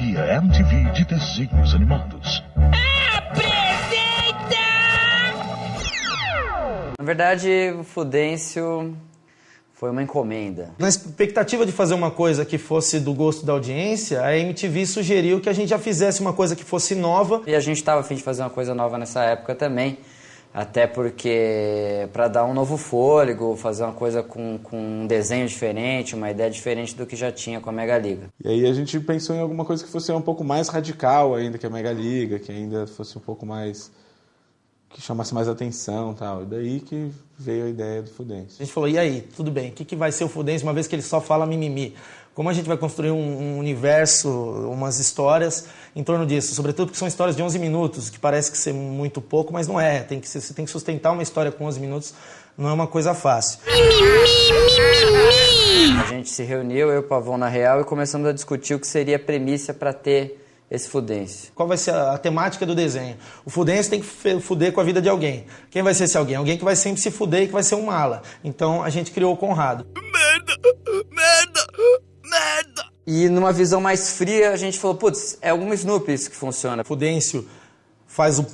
Galeria MTV de Desenhos Animados. Apresenta! Na verdade, o Fudêncio foi uma encomenda. Na expectativa de fazer uma coisa que fosse do gosto da audiência, a MTV sugeriu que a gente já fizesse uma coisa que fosse nova. E a gente estava a fim de fazer uma coisa nova nessa época também. Até porque, para dar um novo fôlego, fazer uma coisa com um desenho diferente, uma ideia diferente do que já tinha com a Mega Liga. E aí a gente pensou em alguma coisa que fosse um pouco mais radical ainda que a Mega Liga, que ainda fosse um pouco mais... que chamasse mais atenção e tal. E daí que veio a ideia do Fudêncio. A gente falou, e aí, tudo bem, o que vai ser o Fudêncio, uma vez que ele só fala mimimi? Como a gente vai construir um universo, umas histórias em torno disso? Sobretudo porque são histórias de 11 minutos, que parece que ser muito pouco, mas não é. Você tem que sustentar uma história com 11 minutos, não é uma coisa fácil. A gente se reuniu, eu e o Pavão na Real, e começamos a discutir o que seria a premissa para ter esse Fudêncio. Qual vai ser a temática do desenho? O Fudêncio tem que fuder com a vida de alguém. Quem vai ser esse alguém? Alguém que vai sempre se fuder e que vai ser um mala. Então a gente criou o Conrado. Merda! Merda! Merda! E numa visão mais fria, a gente falou, putz, é algum Snoopy isso que funciona. O Fudêncio faz o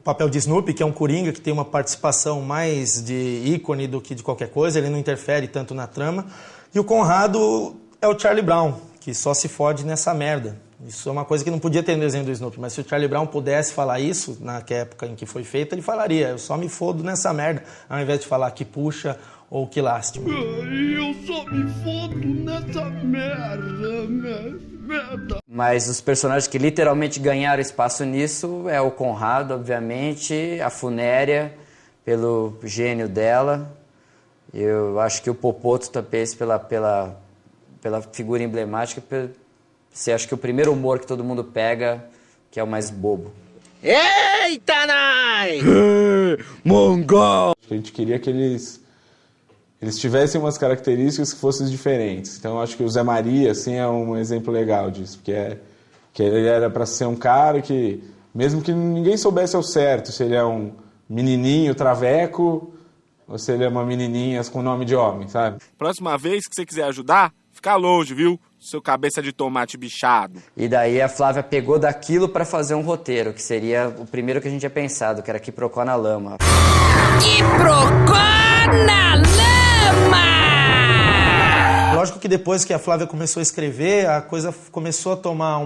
papel de Snoopy, que é um coringa que tem uma participação mais de ícone do que de qualquer coisa, ele não interfere tanto na trama. E o Conrado é o Charlie Brown, que só se fode nessa merda. Isso é uma coisa que não podia ter no desenho do Snoopy, mas se o Charlie Brown pudesse falar isso, na época em que foi feito, ele falaria, eu só me fodo nessa merda, ao invés de falar que puxa ou que lástima. Eu só me fodo nessa merda. Mas os personagens que literalmente ganharam espaço nisso é o Conrado, obviamente, a Funéria, pelo gênio dela. Eu acho que o Popoto Tapês pela figura emblemática, você acha que o primeiro humor que todo mundo pega, que é o mais bobo. Eita, nai! Mongol! A gente queria que eles tivessem umas características que fossem diferentes. Então eu acho que o Zé Maria assim, é um exemplo legal disso, porque que ele era para ser um cara que, mesmo que ninguém soubesse ao certo se ele é um menininho traveco ou se ele é uma menininha com nome de homem, sabe? Próxima vez que você quiser ajudar, fica longe, viu? Seu cabeça de tomate bichado. E daí a Flávia pegou daquilo para fazer um roteiro, que seria o primeiro que a gente tinha pensado, que era Quiprocó na Lama. Quiprocó na lama! Lógico que depois que a Flávia começou a escrever, a coisa começou a tomar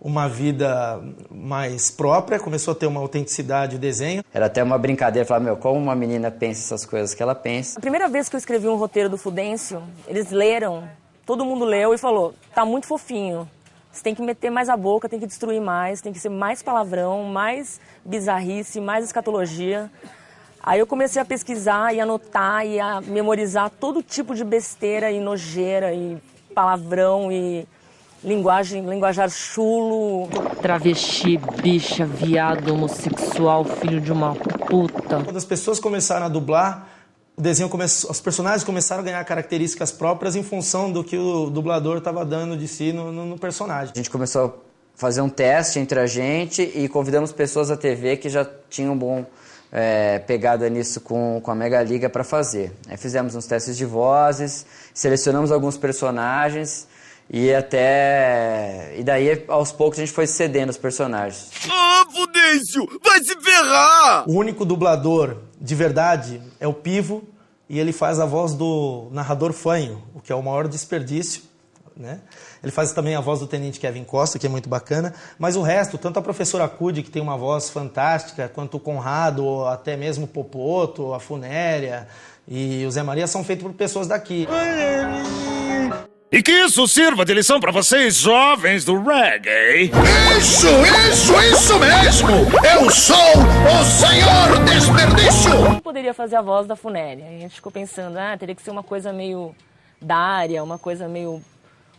uma vida mais própria, começou a ter uma autenticidade o desenho. Era até uma brincadeira, falar, como uma menina pensa essas coisas que ela pensa. A primeira vez que eu escrevi um roteiro do Fudêncio, eles leram, todo mundo leu e falou, tá muito fofinho, você tem que meter mais a boca, tem que destruir mais, tem que ser mais palavrão, mais bizarrice, mais escatologia. Aí eu comecei a pesquisar e anotar e a memorizar todo tipo de besteira e nojeira e palavrão e linguajar chulo. Travesti, bicha, viado, homossexual, filho de uma puta. Quando as pessoas começaram a dublar, os personagens começaram a ganhar características próprias em função do que o dublador estava dando de si no personagem. A gente começou a fazer um teste entre a gente e convidamos pessoas da TV que já tinham pegada nisso com a Mega Liga para fazer. Aí fizemos uns testes de vozes, selecionamos alguns personagens e daí aos poucos a gente foi cedendo os personagens. Fudêncio! Vai se ferrar! O único dublador de verdade é o Pivo e ele faz a voz do narrador fanho, o que é o maior desperdício, né? Ele faz também a voz do Tenente Kevin Costa, que é muito bacana, mas o resto, tanto a professora Cude, que tem uma voz fantástica, quanto o Conrado, ou até mesmo o Popoto, a Funéria e o Zé Maria são feitos por pessoas daqui. E que isso sirva de lição para vocês, jovens do reggae. Isso mesmo! Eu sou o Senhor Desperdício! Quem poderia fazer a voz da Funéria? A gente ficou pensando, teria que ser uma coisa meio Dária, uma coisa meio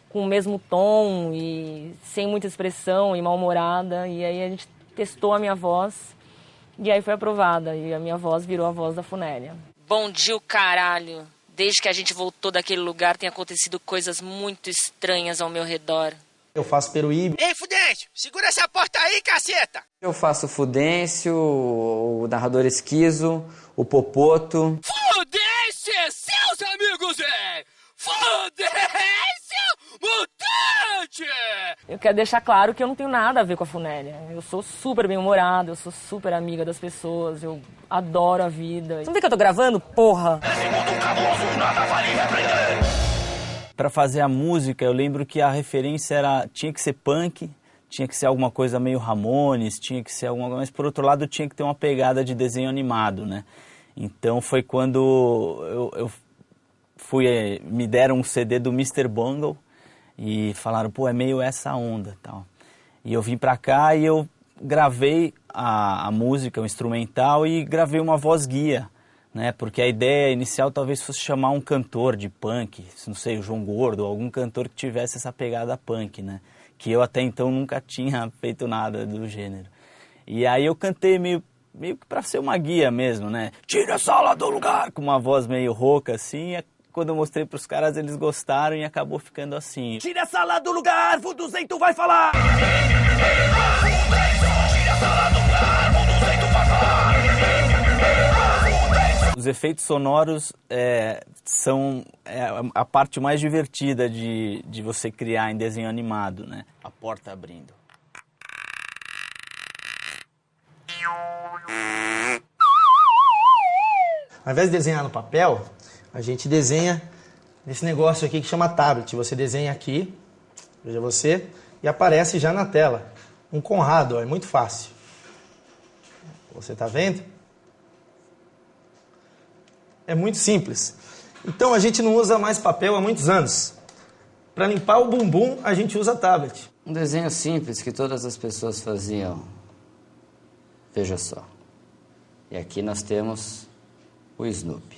com o mesmo tom e sem muita expressão e mal-humorada. E aí a gente testou a minha voz e aí foi aprovada. E a minha voz virou a voz da Funéria. Bom dia, o caralho. Desde que a gente voltou daquele lugar, tem acontecido coisas muito estranhas ao meu redor. Eu faço Peruíbe. Ei, Fudêncio, segura essa porta aí, caceta! Eu faço o Fudêncio, o narrador Esquizo, o Popoto. Fudêncio, seus amigos, Fudêncio, mutante! Eu quero deixar claro que eu não tenho nada a ver com a funéria. Eu sou super bem-humorada, eu sou super amiga das pessoas, eu adoro a vida. Você não vê que eu tô gravando? Porra! Pra fazer a música, eu lembro que a referência tinha que ser punk, tinha que ser alguma coisa meio Ramones, tinha que ser alguma coisa, mas por outro lado tinha que ter uma pegada de desenho animado, né? Então foi quando eu fui, me deram um CD do Mr. Bungle e falaram, pô, é meio essa onda e tal. E eu vim pra cá e eu gravei a música, o instrumental, e gravei uma voz guia, né? Porque a ideia inicial talvez fosse chamar um cantor de punk, não sei, o João Gordo, algum cantor que tivesse essa pegada punk, né? Que eu até então nunca tinha feito nada do gênero. E aí eu cantei meio que pra ser uma guia mesmo, né? Tira essa sala do lugar! Com uma voz meio rouca assim. E quando eu mostrei pros caras, eles gostaram e acabou ficando assim. Tira essa sala do lugar, Vuduzento vai falar! Tira essa sala do lugar, Vuduzento vai falar! Os efeitos sonoros são a parte mais divertida de você criar em desenho animado, né? A porta abrindo. Ao invés de desenhar no papel, a gente desenha nesse negócio aqui que chama tablet. Você desenha aqui, veja você, e aparece já na tela. Um Conrado, ó, é muito fácil. Você está vendo? É muito simples. Então a gente não usa mais papel há muitos anos. Para limpar o bumbum, a gente usa tablet. Um desenho simples que todas as pessoas faziam. Veja só. E aqui nós temos o Snoopy.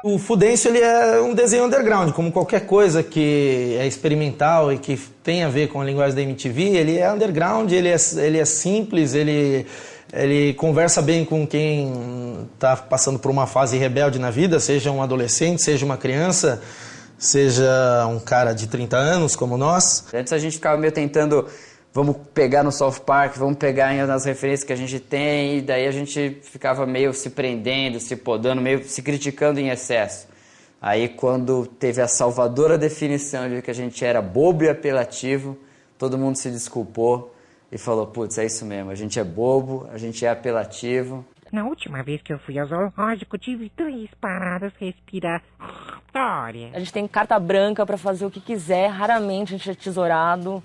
O Fudêncio, ele é um desenho underground, como qualquer coisa que é experimental e que tem a ver com a linguagem da MTV. Ele é underground, ele é simples, ele conversa bem com quem está passando por uma fase rebelde na vida, seja um adolescente, seja uma criança, seja um cara de 30 anos como nós. Antes a gente ficava meio tentando, vamos pegar no South Park, vamos pegar nas referências que a gente tem, e daí a gente ficava meio se prendendo, se podando, meio se criticando em excesso. Aí quando teve a salvadora definição de que a gente era bobo e apelativo, todo mundo se desculpou e falou, putz, é isso mesmo, a gente é bobo, a gente é apelativo. Na última vez que eu fui ao zoológico, tive 3 paradas respiratórias. A gente tem carta branca para fazer o que quiser, raramente a gente é tesourado.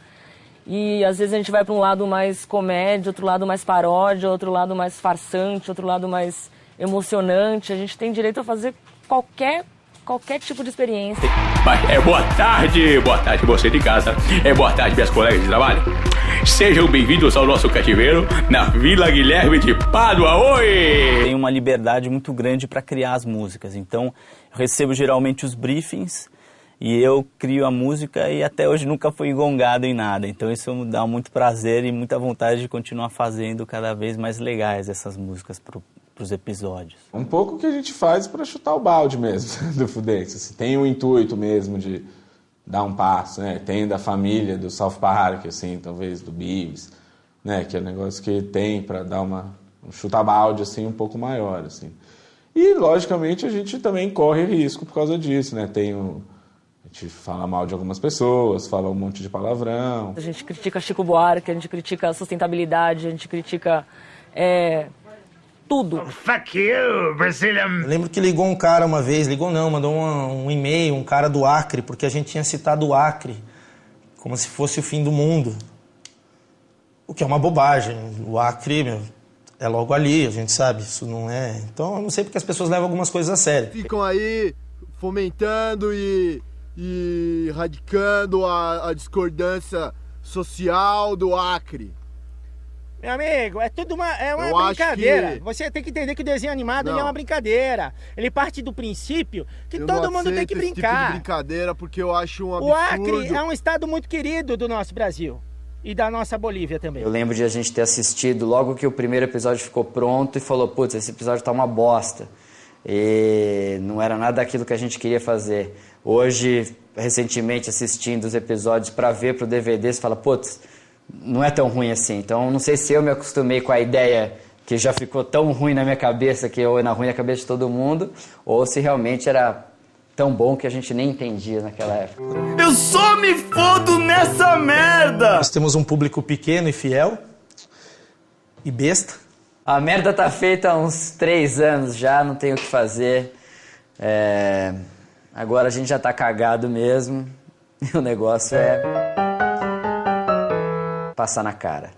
E às vezes a gente vai para um lado mais comédia, outro lado mais paródia, outro lado mais farsante, outro lado mais emocionante. A gente tem direito a fazer qualquer tipo de experiência. Mas boa tarde você de casa, boa tarde minhas colegas de trabalho. Sejam bem-vindos ao nosso cativeiro na Vila Guilherme de Pádua. Oi! Tem uma liberdade muito grande para criar as músicas, então eu recebo geralmente os briefings e eu crio a música e até hoje nunca fui engongado em nada, então isso me dá muito prazer e muita vontade de continuar fazendo cada vez mais legais essas músicas pros episódios. Um pouco que a gente faz para chutar o balde mesmo do Fudêncio. Assim, tem o intuito mesmo de dar um passo, né? Tem da família do South Park, assim, talvez do Beavis, né? Que é um negócio que tem para dar um chutar balde assim um pouco maior, assim. E logicamente a gente também corre risco por causa disso, né? A gente fala mal de algumas pessoas, fala um monte de palavrão. A gente critica Chico Buarque, a gente critica a sustentabilidade, a gente critica tudo. Fuck you, Brazilian. Eu lembro que ligou um cara uma vez, mandou um e-mail, um cara do Acre, porque a gente tinha citado o Acre como se fosse o fim do mundo. O que é uma bobagem. O Acre, é logo ali, a gente sabe, isso não é... Então eu não sei porque as pessoas levam algumas coisas a sério. Ficam aí fomentando e radicando a discordância social do Acre. Meu amigo, é tudo uma brincadeira. Você tem que entender que o desenho animado ele é uma brincadeira. Ele parte do princípio que todo mundo tem que brincar. Tipo de brincadeira porque eu acho um absurdo. O Acre é um estado muito querido do nosso Brasil e da nossa Bolívia também. Eu lembro de a gente ter assistido logo que o primeiro episódio ficou pronto e falou, putz, esse episódio tá uma bosta. E não era nada daquilo que a gente queria fazer. Hoje, recentemente, assistindo os episódios para ver pro DVD, você fala, putz, não é tão ruim assim. Então, não sei se eu me acostumei com a ideia que já ficou tão ruim na minha cabeça, que eu na ruim na cabeça de todo mundo, ou se realmente era tão bom que a gente nem entendia naquela época. Eu só me fodo nessa merda! Nós temos um público pequeno e fiel e besta. A merda tá feita há uns 3 anos já, não tem o que fazer. Agora a gente já tá cagado mesmo. E o negócio é passar na cara.